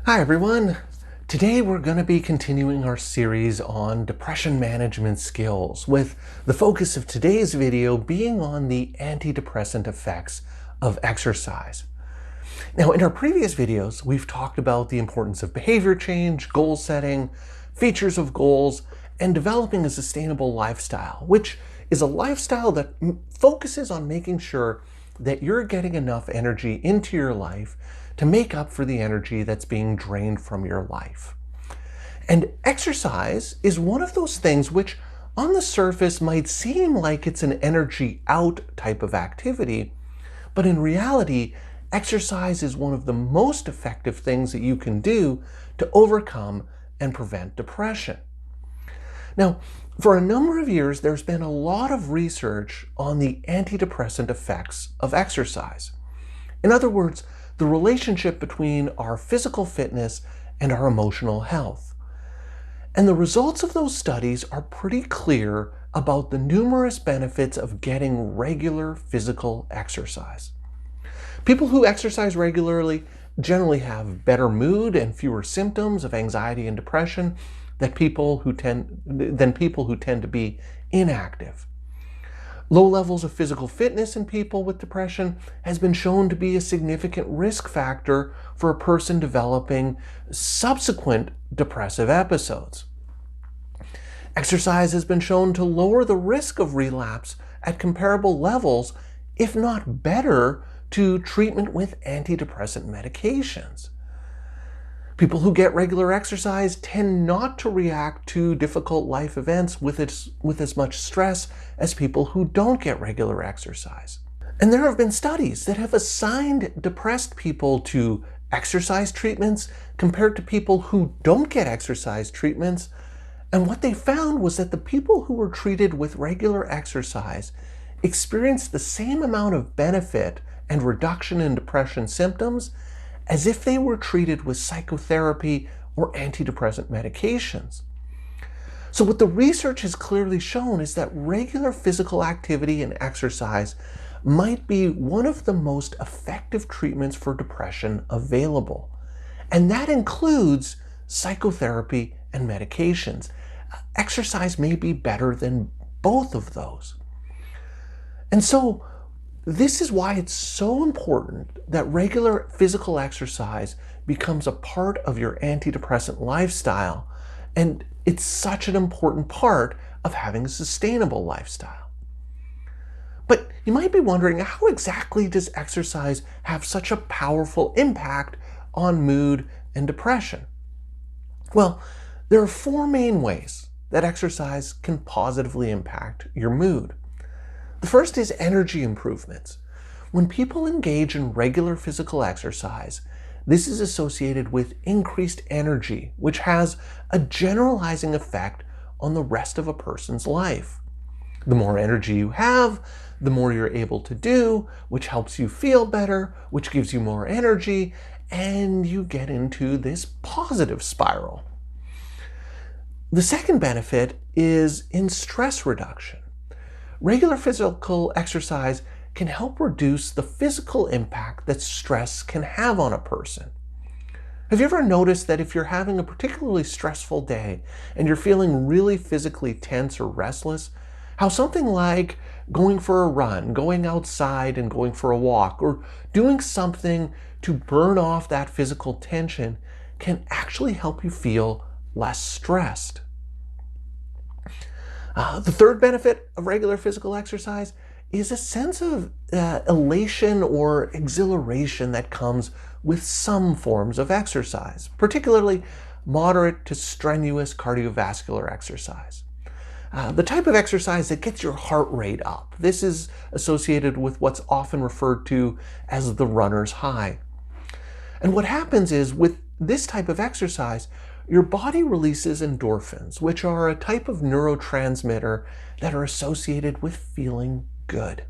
Hi everyone! Today we're going to be continuing our series on depression management skills, with the focus of today's video being on the antidepressant effects of exercise. Now, in our previous videos, we've talked about the importance of behavior change, goal setting, features of goals, and developing a sustainable lifestyle, which is a lifestyle that focuses on making sure that you're getting enough energy into your life to make up for the energy that's being drained from your life. And exercise is one of those things which on the surface might seem like it's an energy out type of activity, but in reality, exercise is one of the most effective things that you can do to overcome and prevent depression. Now, for a number of years, there's been a lot of research on the antidepressant effects of exercise. In other words, the relationship between our physical fitness and our emotional health. And the results of those studies are pretty clear about the numerous benefits of getting regular physical exercise. People who exercise regularly generally have better mood and fewer symptoms of anxiety and depression than people who tend to be inactive. Low levels of physical fitness in people with depression has been shown to be a significant risk factor for a person developing subsequent depressive episodes. Exercise has been shown to lower the risk of relapse at comparable levels, if not better, to treatment with antidepressant medications. People who get regular exercise tend not to react to difficult life events with as much stress as people who don't get regular exercise. And there have been studies that have assigned depressed people to exercise treatments compared to people who don't get exercise treatments. And what they found was that the people who were treated with regular exercise experienced the same amount of benefit and reduction in depression symptoms as if they were treated with psychotherapy or antidepressant medications. So what the research has clearly shown is that regular physical activity and exercise might be one of the most effective treatments for depression available. And that includes psychotherapy and medications. Exercise may be better than both of those. And so this is why it's so important that regular physical exercise becomes a part of your antidepressant lifestyle, and it's such an important part of having a sustainable lifestyle. But you might be wondering, how exactly does exercise have such a powerful impact on mood and depression? Well, there are four main ways that exercise can positively impact your mood. The first is energy improvements. When people engage in regular physical exercise, this is associated with increased energy, which has a generalizing effect on the rest of a person's life. The more energy you have, the more you're able to do, which helps you feel better, which gives you more energy, and you get into this positive spiral. The second benefit is in stress reduction. Regular physical exercise can help reduce the physical impact that stress can have on a person. Have you ever noticed that if you're having a particularly stressful day and you're feeling really physically tense or restless, how something like going for a run, going outside and going for a walk, or doing something to burn off that physical tension can actually help you feel less stressed? The third benefit of regular physical exercise is a sense of elation or exhilaration that comes with some forms of exercise, particularly moderate to strenuous cardiovascular exercise. The type of exercise that gets your heart rate up. This is associated with what's often referred to as the runner's high. And what happens is, with this type of exercise, your body releases endorphins, which are a type of neurotransmitter that are associated with feeling good.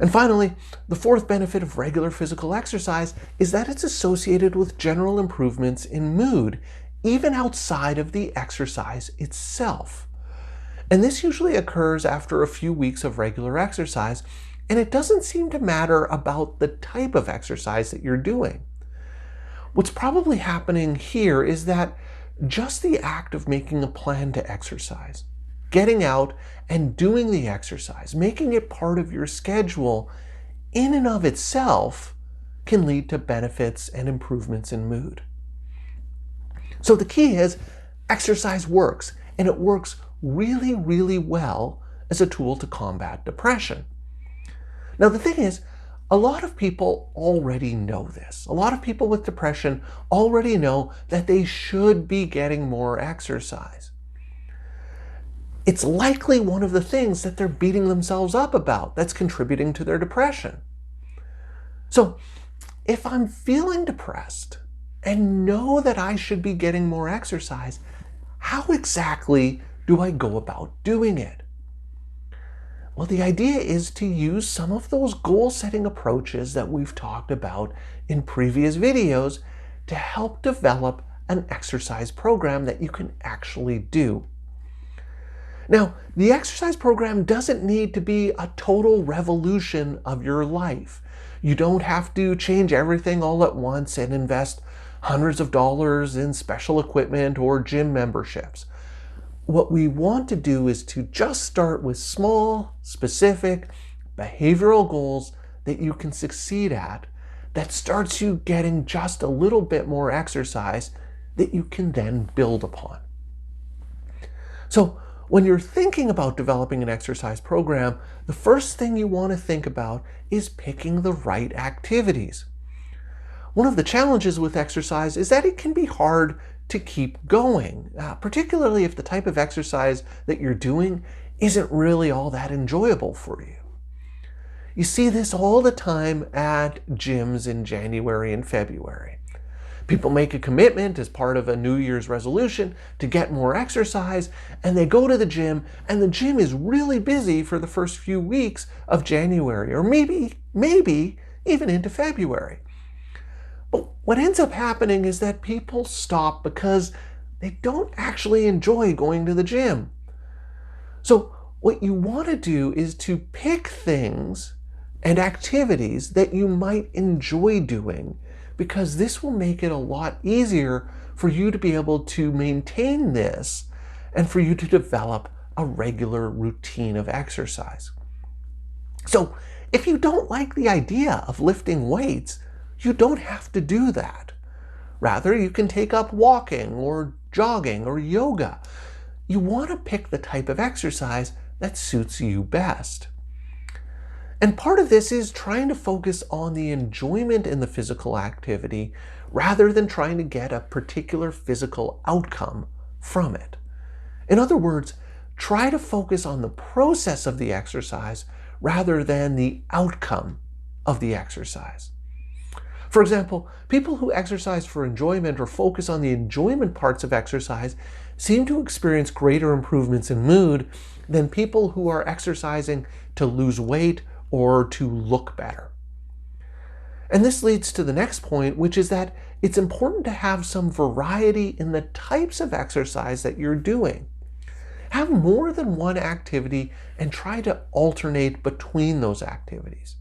And finally, the fourth benefit of regular physical exercise is that it's associated with general improvements in mood, even outside of the exercise itself. And this usually occurs after a few weeks of regular exercise, and it doesn't seem to matter about the type of exercise that you're doing. What's probably happening here is that just the act of making a plan to exercise, getting out and doing the exercise, making it part of your schedule, in and of itself can lead to benefits and improvements in mood. So the key is exercise works, and it works really, really well as a tool to combat depression. Now the thing is, a lot of people already know this. A lot of people with depression already know that they should be getting more exercise. It's likely one of the things that they're beating themselves up about that's contributing to their depression. So if I'm feeling depressed and know that I should be getting more exercise, how exactly do I go about doing it? Well, the idea is to use some of those goal-setting approaches that we've talked about in previous videos to help develop an exercise program that you can actually do. Now, the exercise program doesn't need to be a total revolution of your life. You don't have to change everything all at once and invest hundreds of dollars in special equipment or gym memberships. What we want to do is to just start with small, specific behavioral goals that you can succeed at, that starts you getting just a little bit more exercise that you can then build upon. So when you're thinking about developing an exercise program, the first thing you want to think about is picking the right activities. One of the challenges with exercise is that it can be hard to keep going, particularly if the type of exercise that you're doing isn't really all that enjoyable for you. You see this all the time at gyms in January and February. People make a commitment as part of a New Year's resolution to get more exercise, and they go to the gym, and the gym is really busy for the first few weeks of January, or maybe even into February. But what ends up happening is that people stop because they don't actually enjoy going to the gym. So what you want to do is to pick things and activities that you might enjoy doing, because this will make it a lot easier for you to be able to maintain this and for you to develop a regular routine of exercise. So if you don't like the idea of lifting weights, you don't have to do that. Rather, you can take up walking or jogging or yoga. You want to pick the type of exercise that suits you best. And part of this is trying to focus on the enjoyment in the physical activity rather than trying to get a particular physical outcome from it. In other words, try to focus on the process of the exercise rather than the outcome of the exercise. For example, people who exercise for enjoyment or focus on the enjoyment parts of exercise seem to experience greater improvements in mood than people who are exercising to lose weight or to look better. And this leads to the next point, which is that it's important to have some variety in the types of exercise that you're doing. Have more than one activity and try to alternate between those activities.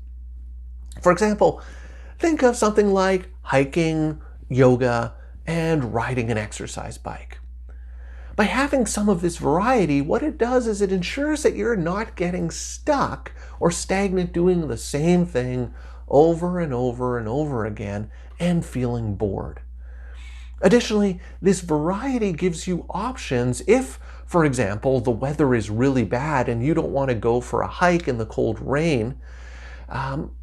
For example, think of something like hiking, yoga, and riding an exercise bike. By having some of this variety, what it does is it ensures that you're not getting stuck or stagnant doing the same thing over and over and over again and feeling bored. Additionally, this variety gives you options if, for example, the weather is really bad and you don't want to go for a hike in the cold rain.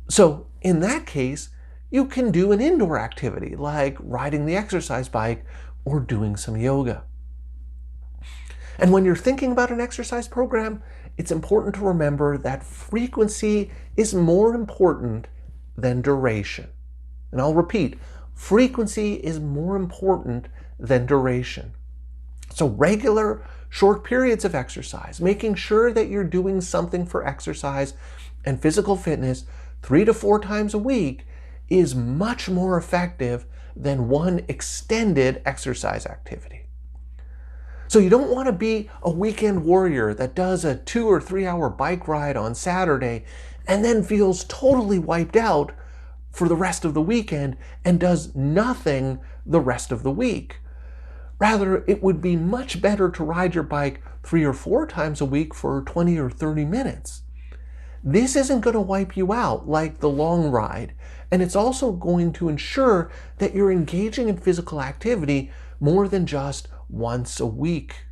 So in that case, you can do an indoor activity like riding the exercise bike or doing some yoga. And when you're thinking about an exercise program, it's important to remember that frequency is more important than duration. And I'll repeat, frequency is more important than duration. So regular, short periods of exercise, making sure that you're doing something for exercise and physical fitness 3 to 4 times a week is much more effective than one extended exercise activity. So you don't want to be a weekend warrior that does a 2 or 3 hour bike ride on Saturday and then feels totally wiped out for the rest of the weekend and does nothing the rest of the week. Rather, it would be much better to ride your bike 3 or 4 times a week for 20 or 30 minutes. This isn't going to wipe you out like the long ride, and it's also going to ensure that you're engaging in physical activity more than just once a week.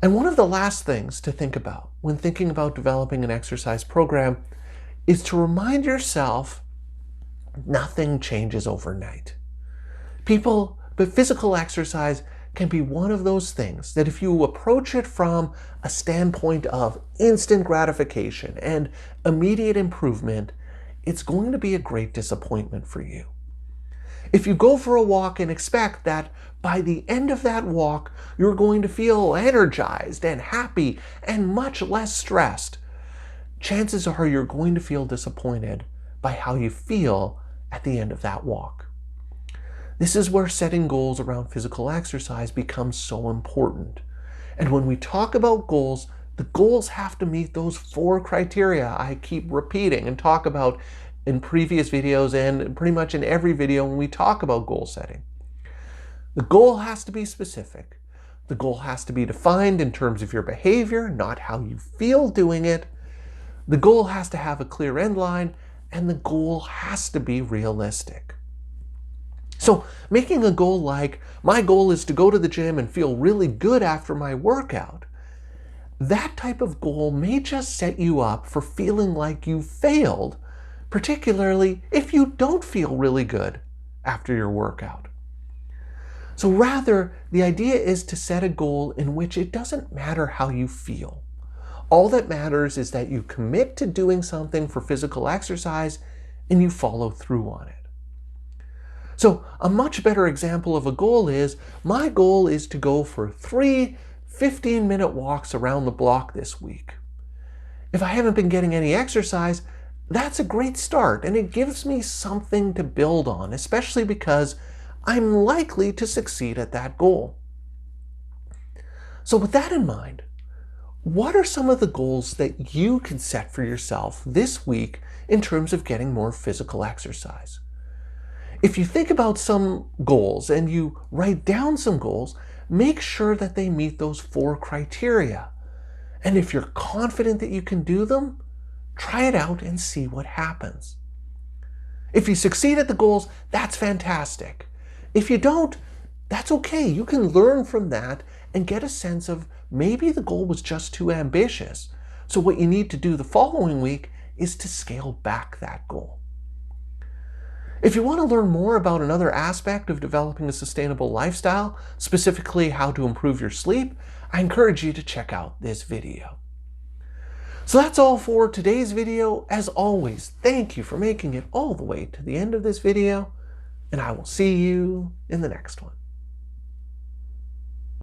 And one of the last things to think about when thinking about developing an exercise program is to remind yourself nothing changes overnight. But physical exercise can be one of those things that if you approach it from a standpoint of instant gratification and immediate improvement, it's going to be a great disappointment for you. If you go for a walk and expect that by the end of that walk, you're going to feel energized and happy and much less stressed, chances are you're going to feel disappointed by how you feel at the end of that walk. This is where setting goals around physical exercise becomes so important. And when we talk about goals, the goals have to meet those 4 criteria I keep repeating and talk about in previous videos and pretty much in every video when we talk about goal setting. The goal has to be specific. The goal has to be defined in terms of your behavior, not how you feel doing it. The goal has to have a clear end line, and the goal has to be realistic. So making a goal like, my goal is to go to the gym and feel really good after my workout, that type of goal may just set you up for feeling like you failed, particularly if you don't feel really good after your workout. So rather, the idea is to set a goal in which it doesn't matter how you feel. All that matters is that you commit to doing something for physical exercise and you follow through on it. So a much better example of a goal is, my goal is to go for 3 15-minute walks around the block this week. If I haven't been getting any exercise, that's a great start, and it gives me something to build on, especially because I'm likely to succeed at that goal. So with that in mind, what are some of the goals that you can set for yourself this week in terms of getting more physical exercise? If you think about some goals and you write down some goals, make sure that they meet those 4 criteria. And if you're confident that you can do them, try it out and see what happens. If you succeed at the goals, that's fantastic. If you don't, that's okay. You can learn from that and get a sense of maybe the goal was just too ambitious. So what you need to do the following week is to scale back that goal. If you want to learn more about another aspect of developing a sustainable lifestyle, specifically how to improve your sleep, I encourage you to check out this video. So that's all for today's video. As always, thank you for making it all the way to the end of this video, and I will see you in the next one.